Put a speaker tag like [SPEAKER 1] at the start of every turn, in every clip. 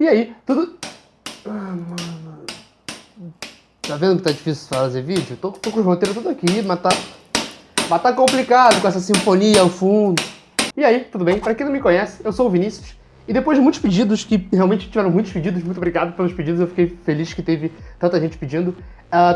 [SPEAKER 1] E aí, tudo... mano... Tá vendo que tá difícil fazer vídeo? Tô com os roteiros tudo aqui, mas tá complicado com essa sinfonia ao fundo. E aí, tudo bem? Pra quem não me conhece, eu sou o Vinícius. E depois de muitos pedidos, que realmente tiveram muitos pedidos, muito obrigado pelos pedidos, eu fiquei feliz que teve tanta gente pedindo.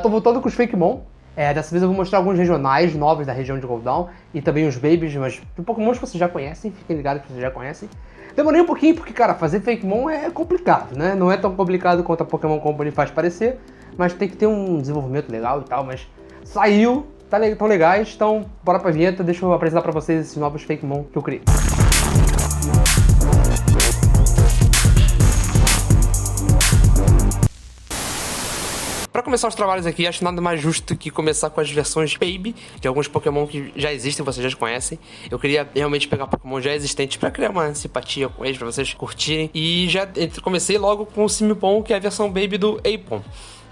[SPEAKER 1] Tô voltando com os Fakemon. Dessa vez eu vou mostrar alguns regionais novos da região de Goldown e também os Babies, mas Pokémon que vocês já conhecem, fiquem ligados que vocês já conhecem. Demorei um pouquinho porque, cara, fazer Fakemon é complicado, né? Não é tão complicado quanto a Pokémon Company faz parecer, mas tem que ter um desenvolvimento legal e tal, mas saiu, tão legais, então bora pra vinheta, deixa eu apresentar pra vocês esses novos Fakemon que eu criei. Para começar os trabalhos aqui, acho nada mais justo que começar com as versões Baby de alguns Pokémon que já existem, vocês já conhecem. Eu queria realmente pegar Pokémon já existentes para criar uma simpatia com eles, para vocês curtirem. E já comecei logo com o Simipon, que é a versão Baby do Aipom.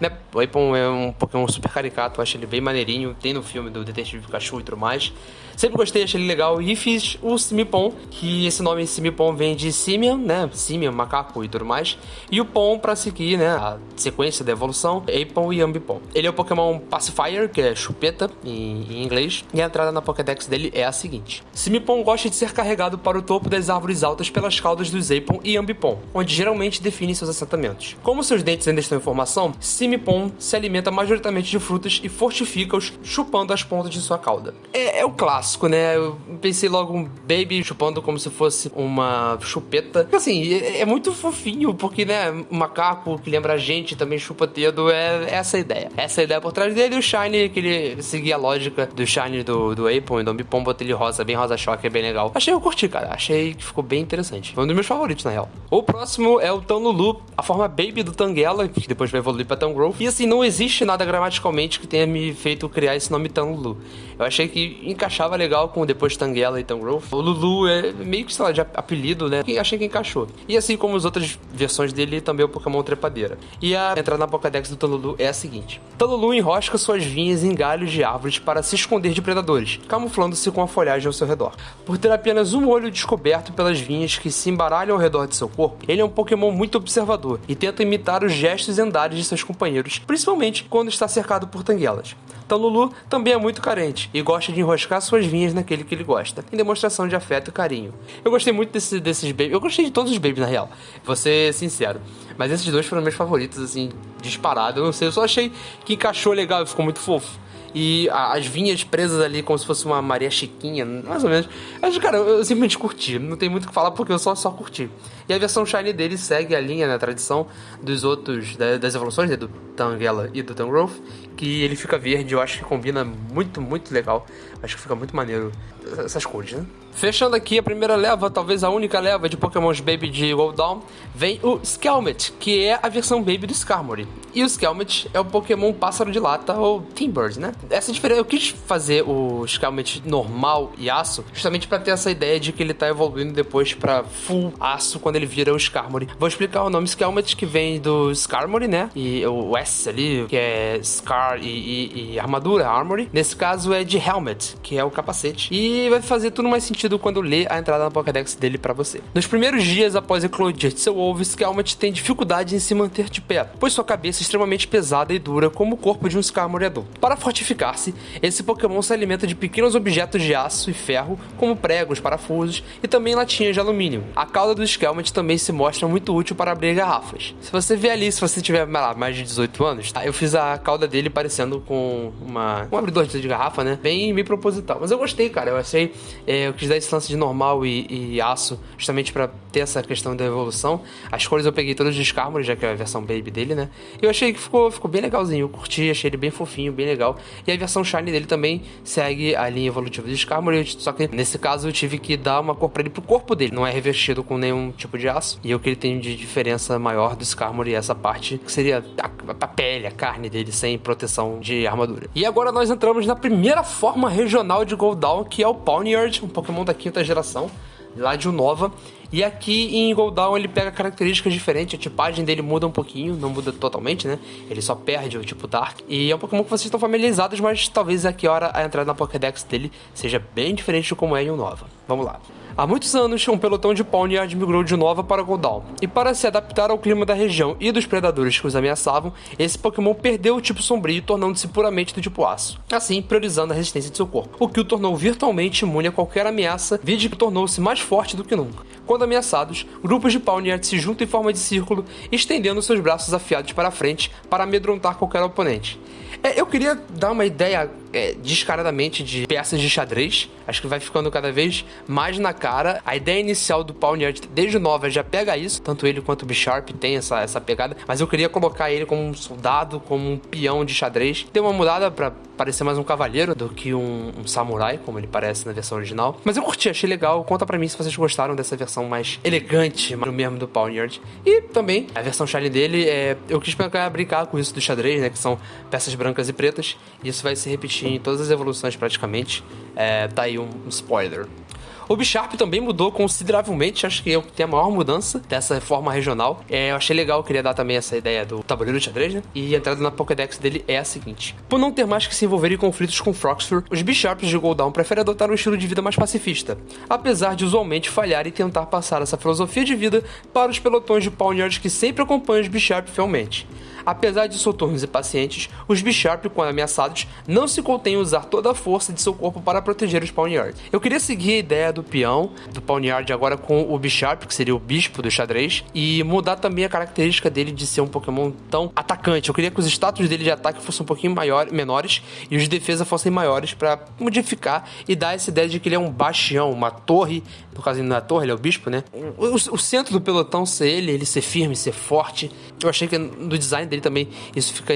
[SPEAKER 1] Né? O Aipom é um Pokémon super caricato, eu acho ele bem maneirinho, tem no filme do Detetive Pikachu e tudo mais. Sempre gostei, achei ele legal e fiz o Simipon, que esse nome Simipon vem de Simian, né? Simian, macaco e tudo mais. E o Pon pra seguir, né? A sequência da evolução, Aipom e Ambipom. Ele é o Pokémon Pacifier, que é chupeta em inglês. E a entrada na Pokédex dele é a seguinte. Simipon gosta de ser carregado para o topo das árvores altas pelas caudas dos Aipom e Ambipom, onde geralmente define seus assentamentos. Como seus dentes ainda estão em formação, Simipon se alimenta majoritariamente de frutas e fortifica-os chupando as pontas de sua cauda. É o clássico, né? Eu pensei logo um Baby chupando como se fosse uma chupeta. Assim, é muito fofinho, porque, né, um macaco que lembra a gente também chupa dedo, é essa a ideia. Essa é a ideia por trás dele. E o Shiny, que ele seguia a lógica do Shiny do Aipom e do Ambipom, botei ele rosa, bem rosa choque, é bem legal. Eu curti, cara. Achei que ficou bem interessante. Foi um dos meus favoritos, na real. O próximo é o Tanlulu, a forma Baby do Tangela, que depois vai evoluir pra Tangrowth. E assim, não existe nada gramaticalmente que tenha me feito criar esse nome Tanlulu. Eu achei que encaixava legal com depois Tangela e Tangrowth. O Lulu é meio que, sei lá, de apelido, né? E achei que encaixou. E assim como as outras versões dele, também é o Pokémon Trepadeira. E a entrada na Pokédex do Tanlulu é a seguinte. Tanlulu enrosca suas vinhas em galhos de árvores para se esconder de predadores, camuflando-se com a folhagem ao seu redor. Por ter apenas um olho descoberto pelas vinhas que se embaralham ao redor de seu corpo, ele é um Pokémon muito observador e tenta imitar os gestos e andares de seus companheiros, principalmente quando está cercado por tanguelas. Tanlulu também é muito carente e gosta de enroscar suas vinhas naquele que ele gosta, em demonstração de afeto e carinho. Eu gostei muito desses babies, eu gostei de todos os babies na real, vou ser sincero, mas esses dois foram meus favoritos, assim, disparado. Eu não sei, eu só achei que encaixou legal e ficou muito fofo. E as vinhas presas ali como se fosse uma Maria Chiquinha, mais ou menos. Mas, cara, eu simplesmente curti. Não tem muito o que falar porque eu só curti. E a versão Shiny dele segue a linha, né, a tradição dos outros, das evoluções, né, do Tangela e do Tangrowth, que ele fica verde. Eu acho que combina muito, muito legal. Acho que fica muito maneiro essas cores, né? Fechando aqui a primeira leva, talvez a única leva de Pokémons Baby de Goldown, vem o Skelmet, que é a versão Baby do Skarmory. E o Skelmet é o Pokémon Pássaro de Lata, ou Teambird, né? Essa diferença, eu quis fazer o Skelmet normal e aço, justamente pra ter essa ideia de que ele tá evoluindo depois pra full aço quando ele vira o Skarmory. Vou explicar o nome Skelmet, que vem do Skarmory, né? E o S ali, que é Scar e armadura, Armory. Nesse caso é de Helmet, que é o capacete. E vai fazer tudo mais sentido quando ler a entrada na Pokédex dele pra você. Nos primeiros dias após eclodir de seu ovo, Skelmet tem dificuldade em se manter de pé, pois sua cabeça é extremamente pesada e dura como o corpo de um Skarmory adulto. Para fortificar-se, esse Pokémon se alimenta de pequenos objetos de aço e ferro, como pregos, parafusos e também latinhas de alumínio. A cauda do Skelmet também se mostra muito útil para abrir garrafas. Se você ver ali, se você tiver mais de 18 anos, tá? Eu fiz a cauda dele parecendo com um abridor de garrafa, né? Bem proposital. Mas eu gostei, cara. Eu achei, eu quis dar esse lance de normal e aço, justamente pra ter essa questão da evolução. As cores eu peguei todas de Skarmory, já que é a versão Baby dele, né? E eu achei que ficou bem legalzinho. Eu curti, achei ele bem fofinho, bem legal. E a versão Shiny dele também segue a linha evolutiva de Skarmory, só que nesse caso eu tive que dar uma cor pra ele pro corpo dele. Não é revestido com nenhum tipo de aço. E o que ele tem de diferença maior do Skarmory é essa parte, que seria a pele, a carne dele, sem proteção de armadura. E agora nós entramos na primeira forma regional de Goldown, que é o Pawniard, um Pokémon da quinta geração, lá de Unova. E aqui em Goldown ele pega características diferentes, a tipagem dele muda um pouquinho, não muda totalmente, né? Ele só perde o tipo Dark. E é um Pokémon que vocês estão familiarizados, mas talvez aqui a entrada na Pokédex dele seja bem diferente de como é em Unova. Vamos lá. Há muitos anos, um pelotão de Pawniard migrou de Nova para Goldown, e para se adaptar ao clima da região e dos predadores que os ameaçavam, esse Pokémon perdeu o tipo sombrio, tornando-se puramente do tipo aço, assim priorizando a resistência de seu corpo, o que o tornou virtualmente imune a qualquer ameaça, vide que tornou-se mais forte do que nunca. Quando ameaçados, grupos de Pawniard se juntam em forma de círculo, estendendo seus braços afiados para a frente para amedrontar qualquer oponente. Eu queria dar uma ideia descaradamente de peças de xadrez. Acho que vai ficando cada vez mais na cara. A ideia inicial do Pawniard desde Nova já pega isso. Tanto ele quanto o Bisharp tem essa pegada. Mas eu queria colocar ele como um soldado, como um peão de xadrez. Tem uma mudada pra parecer mais um cavaleiro do que um samurai, como ele parece na versão original. Mas eu curti, achei legal. Conta pra mim se vocês gostaram dessa versão mais elegante, mesmo do Pawniard. E também, a versão Shiny dele, eu quis brincar com isso do xadrez, né? Que são peças brancas e pretas. E isso vai se repetir em todas as evoluções praticamente. Tá aí um spoiler. O Bisharp também mudou consideravelmente, acho que é o que tem a maior mudança dessa reforma regional. Eu achei legal, eu queria dar também essa ideia do tabuleiro de xadrez, né? E a entrada na Pokédex dele é a seguinte: por não ter mais que se envolver em conflitos com Froxfur, os Bisharps de Goldown preferem adotar um estilo de vida mais pacifista, apesar de usualmente falhar e tentar passar essa filosofia de vida para os pelotões de Pawniard que sempre acompanham os Bisharp fielmente. Apesar de soturnos e pacientes, os Bisharp, quando ameaçados, não se contêm a usar toda a força de seu corpo para proteger os Pawniard. Eu queria seguir a ideia do peão, do Pawniard agora com o Bisharp, que seria o bispo do xadrez, e mudar também a característica dele de ser um Pokémon tão atacante. Eu queria que os status dele de ataque fossem um pouquinho menores e os de defesa fossem maiores para modificar e dar essa ideia de que ele é um bastião, uma torre. No caso, ele não é a torre, ele é o bispo, né? O centro do pelotão ser ele ser firme, ser forte. Eu achei que no design dele também isso fica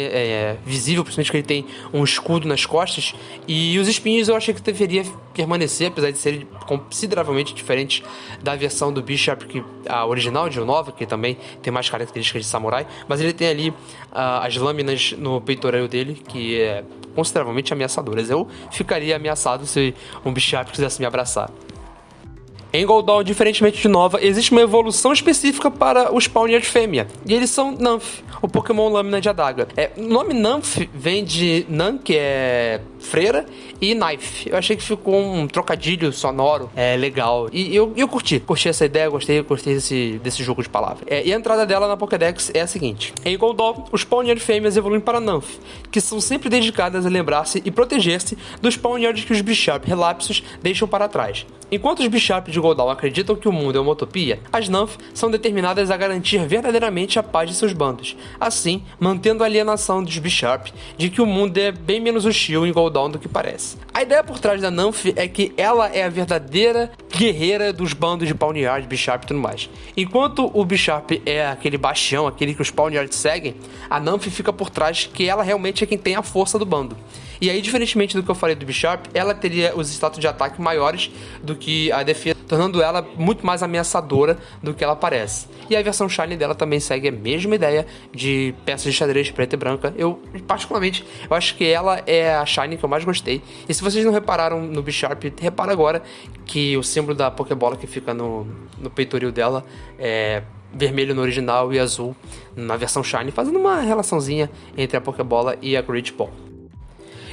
[SPEAKER 1] visível, principalmente que ele tem um escudo nas costas. E os espinhos eu achei que deveria permanecer, apesar de serem consideravelmente diferentes da versão do Bisharp, a original de Unova, que também tem mais características de samurai. Mas ele tem ali as lâminas no peitoral dele, que é consideravelmente ameaçadoras. Eu ficaria ameaçado se um Bisharp quisesse me abraçar. Em Goldown, diferentemente de Nova, existe uma evolução específica para os Pawniard fêmea, e eles são Nymph, o Pokémon Lâmina de Adaga. O nome Nymph vem de Nan, que é freira, e Knife. Eu achei que ficou um trocadilho sonoro legal, e eu curti essa ideia, gostei desse jogo de palavras. E a entrada dela na Pokédex é a seguinte: em Goldown, os Pawniard fêmeas evoluem para Nymph, que são sempre dedicadas a lembrar-se e proteger-se dos Pawniard que os Bisharp relapsos deixam para trás. Enquanto os Bisharp de Goldown acreditam que o mundo é uma utopia, as Nymph são determinadas a garantir verdadeiramente a paz de seus bandos, assim mantendo a alienação dos Bisharp de que o mundo é bem menos hostil em Goldown do que parece. A ideia por trás da Nymph é que ela é a verdadeira guerreira dos bandos de Pawniard, Bisharp e tudo mais. Enquanto o Bisharp é aquele bastião, aquele que os Pawniard seguem, a Nymph fica por trás, que ela realmente é quem tem a força do bando. E aí, diferentemente do que eu falei do Bisharp, ela teria os status de ataque maiores do que a defesa, tornando ela muito mais ameaçadora do que ela parece. E a versão Shiny dela também segue a mesma ideia de peças de xadrez preta e branca. Eu acho que ela é a Shiny que eu mais gostei. E se vocês não repararam no Bisharp, repara agora que o símbolo da Pokébola que fica no peitoril dela é vermelho no original e azul na versão Shiny, fazendo uma relaçãozinha entre a Pokébola e a Great Ball.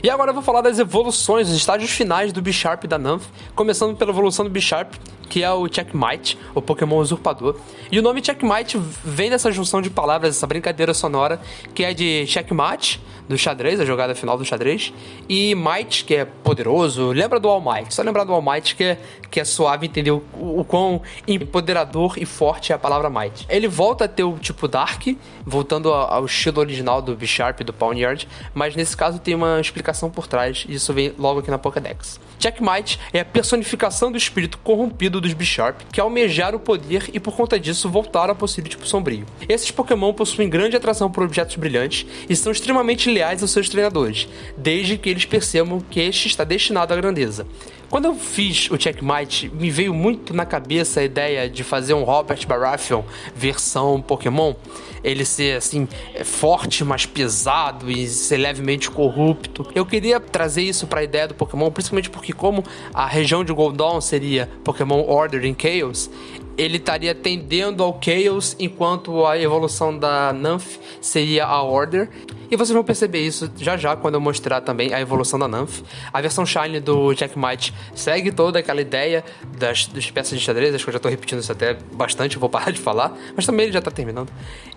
[SPEAKER 1] E agora eu vou falar das evoluções, os estágios finais do Bisharp e da Nymph, começando pela evolução do Bisharp, que é o Checkmate, o Pokémon usurpador. E o nome Checkmate vem dessa junção de palavras, essa brincadeira sonora, que é de checkmate, do xadrez, a jogada final do xadrez, e might, que é poderoso. Lembra do All Might, só lembrar do All Might que é suave entender o quão empoderador e forte é a palavra might. Ele volta a ter o tipo Dark, voltando ao estilo original do Bisharp e do Pawniard, mas nesse caso tem uma explicação por trás, e isso vem logo aqui na Pokédex. Checkmate é a personificação do espírito corrompido dos Bisharp, que almejaram o poder e por conta disso voltaram a possuir o tipo sombrio. Esses Pokémon possuem grande atração por objetos brilhantes e são extremamente leais aos seus treinadores, desde que eles percebam que este está destinado à grandeza. Quando eu fiz o Checkmate, me veio muito na cabeça a ideia de fazer um Robert Baratheon versão Pokémon. Ele ser, assim, forte, mas pesado e ser levemente corrupto. Eu queria trazer isso para a ideia do Pokémon, principalmente porque como a região de Goldown seria Pokémon Order in Chaos, ele estaria tendendo ao Chaos, enquanto a evolução da Nymph seria a Order. E vocês vão perceber isso já quando eu mostrar também a evolução da Nymph. A versão Shine do Checkmate segue toda aquela ideia das peças de xadrez. Acho que eu já tô repetindo isso até bastante, vou parar de falar, mas também ele já tá terminando.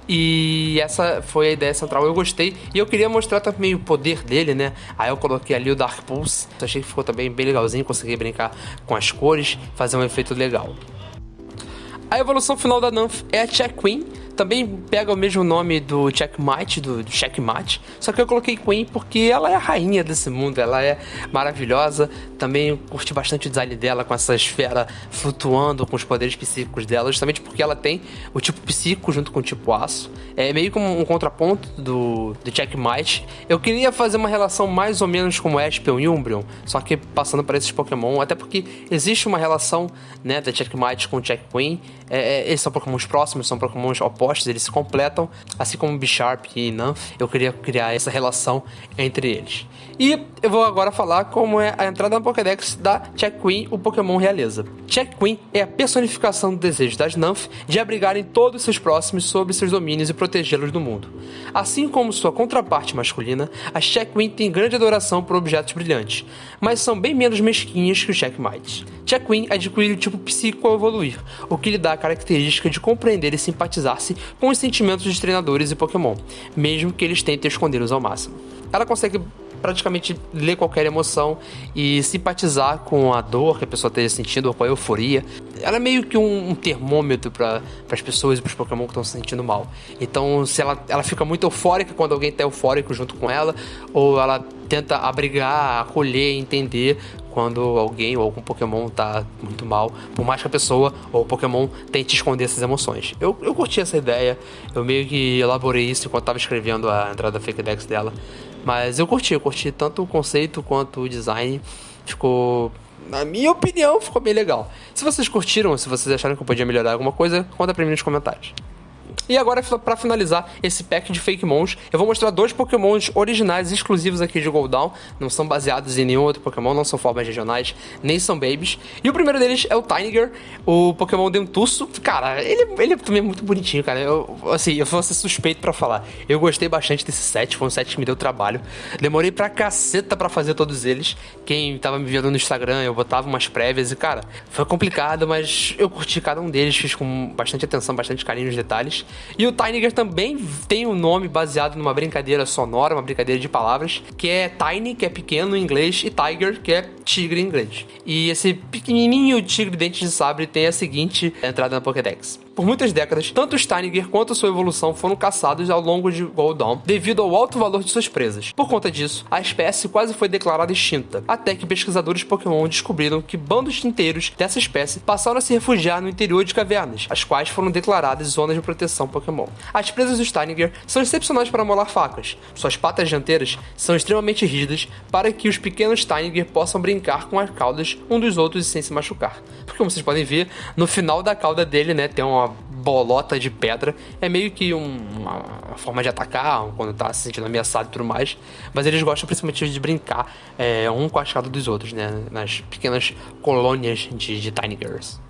[SPEAKER 1] E essa foi a ideia central, eu gostei. E eu queria mostrar também o poder dele, né? Aí eu coloquei ali o Dark Pulse. Achei que ficou também bem legalzinho, consegui brincar com as cores, fazer um efeito legal. A evolução final da Nymph é a Check Queen. Também pega o mesmo nome do Checkmate, do Checkmate. Só que eu coloquei Queen porque ela é a rainha desse mundo. Ela é maravilhosa. Também curti bastante o design dela com essa esfera flutuando com os poderes psíquicos dela. Justamente porque ela tem o tipo psíquico junto com o tipo aço. É meio como um contraponto do Checkmate. Eu queria fazer uma relação mais ou menos como Espion e Umbreon. Só que passando para esses Pokémon. Até porque existe uma relação, né, da Checkmate com o Check Queen. Eles são Pokémons próximos, são Pokémons opostos, eles se completam, assim como Bisharp e Nymph. Eu queria criar essa relação entre eles. E eu vou agora falar como é a entrada na Pokédex da Check Queen, o Pokémon Realeza. Check Queen é a personificação do desejo das Nymph de abrigarem todos seus próximos sob seus domínios e protegê-los do mundo. Assim como sua contraparte masculina, a Check Queen tem grande adoração por objetos brilhantes, mas são bem menos mesquinhas que o Checkmate. Check Queen adquire o tipo psíquico ao evoluir, o que lhe dá a característica de compreender e simpatizar-se com os sentimentos dos treinadores e Pokémon, mesmo que eles tentem escondê-los ao máximo. Ela consegue praticamente ler qualquer emoção e simpatizar com a dor que a pessoa esteja sentindo ou com a euforia. Ela é meio que um termômetro para as pessoas e para os Pokémon que estão se sentindo mal. Então, se ela fica muito eufórica quando alguém está eufórico junto com ela, ou ela tenta abrigar, acolher, entender quando alguém ou algum Pokémon tá muito mal, por mais que a pessoa ou o Pokémon tente esconder essas emoções. Eu curti essa ideia, eu meio que elaborei isso enquanto tava escrevendo a entrada da Fake Dex dela, mas eu curti tanto o conceito quanto o design. Ficou, na minha opinião, ficou bem legal. Se vocês curtiram, se vocês acharam que eu podia melhorar alguma coisa, conta pra mim nos comentários. E agora, pra finalizar esse pack de Fakemons, eu vou mostrar 2 Pokémons originais exclusivos aqui de Goldown. Não são baseados em nenhum outro Pokémon, não são formas regionais, nem são babies. E o primeiro deles é o Tiniger, o Pokémon Dentuço. Cara, ele também é muito bonitinho, cara. Eu vou ser suspeito pra falar. Eu gostei bastante desse set, foi um set que me deu trabalho. Demorei pra caceta pra fazer todos eles. Quem tava me vendo no Instagram, eu botava umas prévias e, cara, foi complicado, mas eu curti cada um deles, fiz com bastante atenção, bastante carinho nos detalhes. E o Tiniger também tem um nome baseado numa brincadeira sonora, uma brincadeira de palavras, que é Tiny, que é pequeno em inglês, e Tiger, que é tigre em inglês. E esse pequenininho tigre dente de sabre tem a seguinte entrada na Pokédex. Por muitas décadas, tanto os Tiniger quanto sua evolução foram caçados ao longo de Goldown devido ao alto valor de suas presas. Por conta disso, a espécie quase foi declarada extinta, até que pesquisadores Pokémon descobriram que bandos inteiros dessa espécie passaram a se refugiar no interior de cavernas, as quais foram declaradas zonas de proteção Pokémon. As presas dos Tiniger são excepcionais para molar facas. Suas patas dianteiras são extremamente rígidas para que os pequenos Tiniger possam brincar com as caudas um dos outros sem se machucar. Porque, como vocês podem ver, no final da cauda dele, né, tem uma bolota de pedra. É meio que uma forma de atacar quando tá se sentindo ameaçado e tudo mais. Mas eles gostam principalmente de brincar um com a cauda dos outros, né, nas pequenas colônias de Tinigers.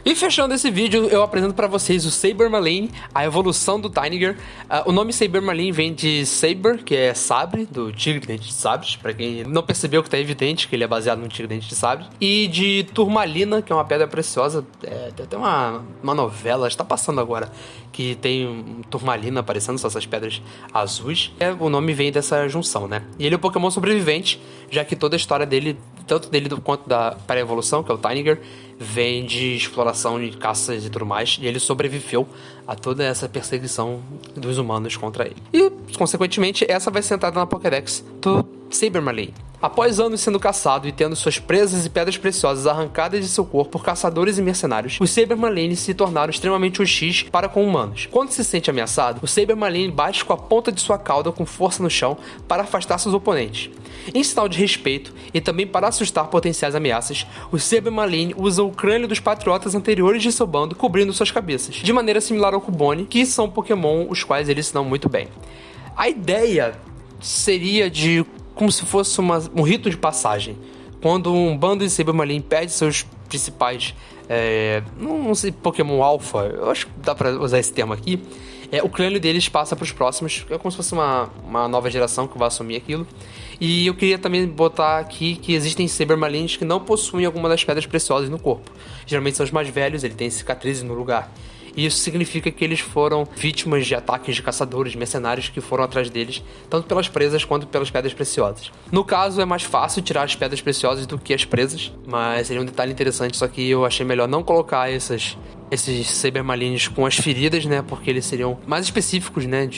[SPEAKER 1] E fechando esse vídeo, eu apresento pra vocês o Sabermaline, a evolução do Tiniger. O nome Sabermaline vem de Saber, que é sabre, do tigre dente de sabres, pra quem não percebeu que tá evidente que ele é baseado no tigre dente de sabre. E de Turmalina, que é uma pedra preciosa, tem até uma novela, está passando agora, que tem Turmalina aparecendo, são essas pedras azuis. O nome vem dessa junção, né? E ele é um Pokémon sobrevivente, já que toda a história dele, tanto dele quanto da pré-evolução, que é o Tiniger, vem de exploração de caças e tudo mais, e ele sobreviveu a toda essa perseguição dos humanos contra ele. E, consequentemente, essa vai ser entrada na Pokédex do Sabermaline. Após anos sendo caçado e tendo suas presas e pedras preciosas arrancadas de seu corpo por caçadores e mercenários, os Sabermaline se tornaram extremamente hostis para com humanos. Quando se sente ameaçado, o Sabermaline bate com a ponta de sua cauda com força no chão para afastar seus oponentes. Em sinal de respeito e também para assustar potenciais ameaças, os Sabermaline usam o crânio dos patriotas anteriores de seu bando cobrindo suas cabeças, de maneira similar ao Cubone, que são Pokémon os quais eles se dão muito bem. A ideia seria de como se fosse um rito de passagem. Quando um bando de Sabermaline perde seus principais não sei, Pokémon Alpha, eu acho que dá pra usar esse termo aqui. O crânio deles passa pros próximos, é como se fosse uma nova geração que vai assumir aquilo. E eu queria também botar aqui que existem Sabermalines que não possuem alguma das pedras preciosas no corpo. Geralmente são os mais velhos, ele tem cicatrizes no lugar. E isso significa que eles foram vítimas de ataques de caçadores, mercenários que foram atrás deles, tanto pelas presas quanto pelas pedras preciosas. No caso, é mais fácil tirar as pedras preciosas do que as presas, mas seria um detalhe interessante, só que eu achei melhor não colocar esses Sabermalines com as feridas, né, porque eles seriam mais específicos, né,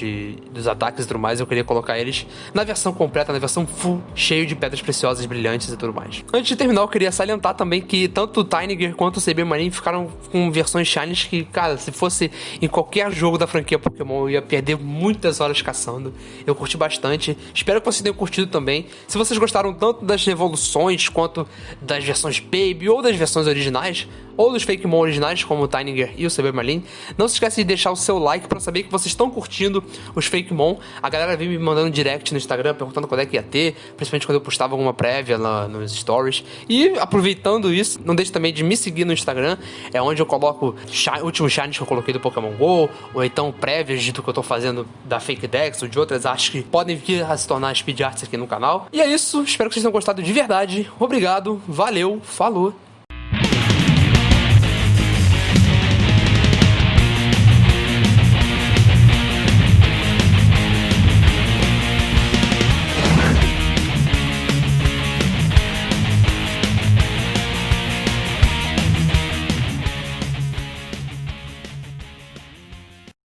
[SPEAKER 1] dos ataques e tudo mais. Eu queria colocar eles na versão completa, na versão full, cheio de pedras preciosas brilhantes e tudo mais. Antes de terminar, eu queria salientar também que tanto o Tainiger quanto o Sabermaline ficaram com versões shinies que, cara, se fosse em qualquer jogo da franquia Pokémon, eu ia perder muitas horas caçando. Eu curti bastante, espero que vocês tenham curtido também. Se vocês gostaram tanto das evoluções quanto das versões Baby ou das versões originais, ou dos Fakemon originais, como o Tainiger e o Sabermaline, não se esqueça de deixar o seu like pra saber que vocês estão curtindo os Fakemon. A galera vem me mandando direct no Instagram, perguntando quando é que ia ter, principalmente quando eu postava alguma prévia nos stories. E aproveitando isso, não deixe também de me seguir no Instagram, é onde eu coloco últimos shinies que eu coloquei do Pokémon GO, ou então prévias do que eu tô fazendo da Fake Dex ou de outras artes que podem vir a se tornar speed arts aqui no canal. E é isso, espero que vocês tenham gostado de verdade. Obrigado, valeu, falou!